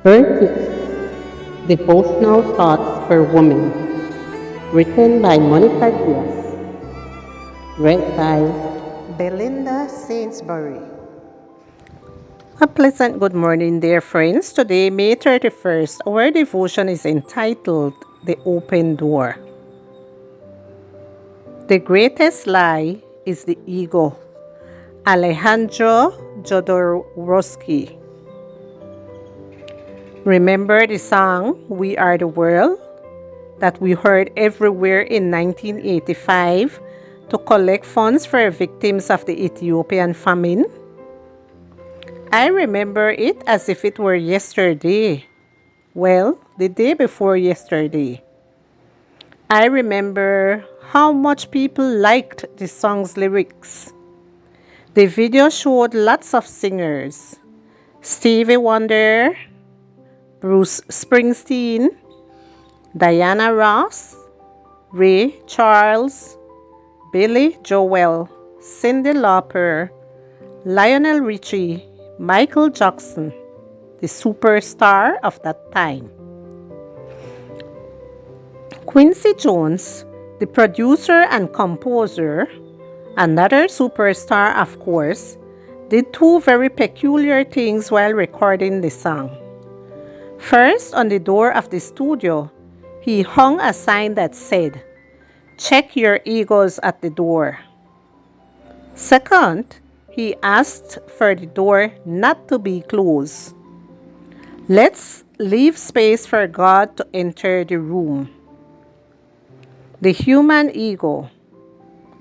Urges Devotional Thoughts for Women, written by Monica Diaz, read by Belinda Sainsbury. A pleasant good morning, dear friends. Today, May 31st, our devotion is entitled The Open Door. The greatest lie is the ego. Alejandro Jodorowsky. Remember the song We Are the World that we heard everywhere in 1985 to collect funds for victims of the Ethiopian famine? I remember it as if it were yesterday. Well, the day before yesterday. I remember how much people liked the song's lyrics. The video showed lots of singers: Stevie Wonder, Bruce Springsteen, Diana Ross, Ray Charles, Billy Joel, Cyndi Lauper, Lionel Richie, Michael Jackson, the superstar of that time. Quincy Jones, the producer and composer, another superstar of course, did two very peculiar things while recording the song. First, on the door of the studio, he hung a sign that said, "Check your egos at the door." Second, he asked for the door not to be closed. Let's leave space for God to enter the room. The human ego.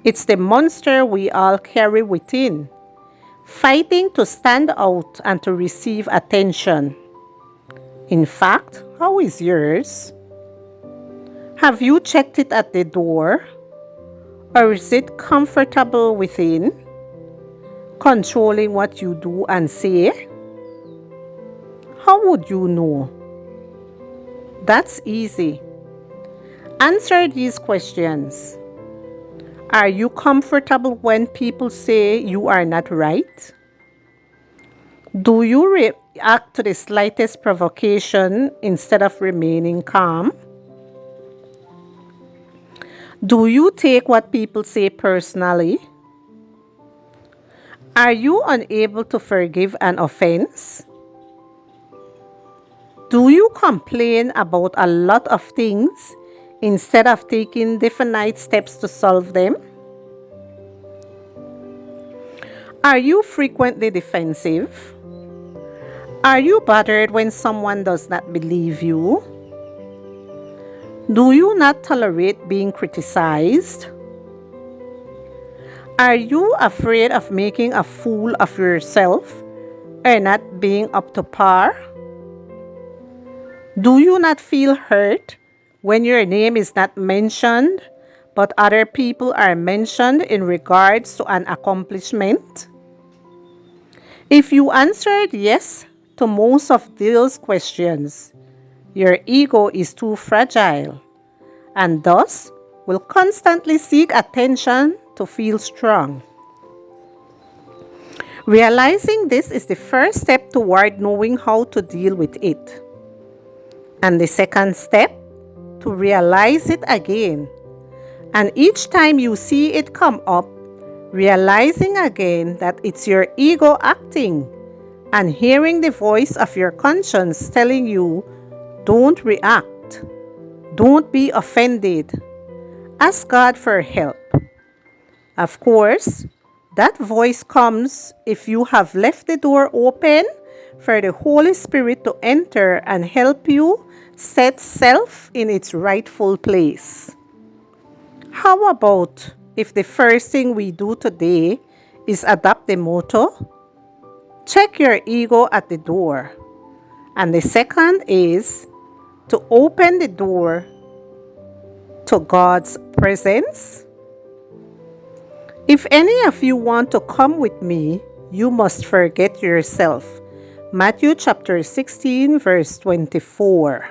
It's the monster we all carry within, fighting to stand out and to receive attention. In fact, how is yours? Have you checked it at the door? Or is it comfortable within, controlling what you do and say? How would you know? That's easy. Answer these questions. Are you comfortable when people say you are not right? Do you react to the slightest provocation instead of remaining calm? Do you take what people say personally? Are you unable to forgive an offense? Do you complain about a lot of things instead of taking definite steps to solve them? Are you frequently defensive? Are you bothered when someone does not believe you? Do you not tolerate being criticized? Are you afraid of making a fool of yourself or not being up to par? Do you not feel hurt when your name is not mentioned, but other people are mentioned in regards to an accomplishment? If you answered yes to most of those questions, your ego is too fragile and thus will constantly seek attention to feel strong. Realizing this is the first step toward knowing how to deal with it. And the second step, to realize it again. And each time you see it come up, realizing again that it's your ego acting and hearing the voice of your conscience telling you, don't react, don't be offended, ask God for help. Of course, that voice comes if you have left the door open for the Holy Spirit to enter and help you set self in its rightful place. How about if the first thing we do today is adopt the motto, check your ego at the door, and the second is to open the door to God's presence? If any of you want to come with me, you must forget yourself. Matthew chapter 16 verse 24.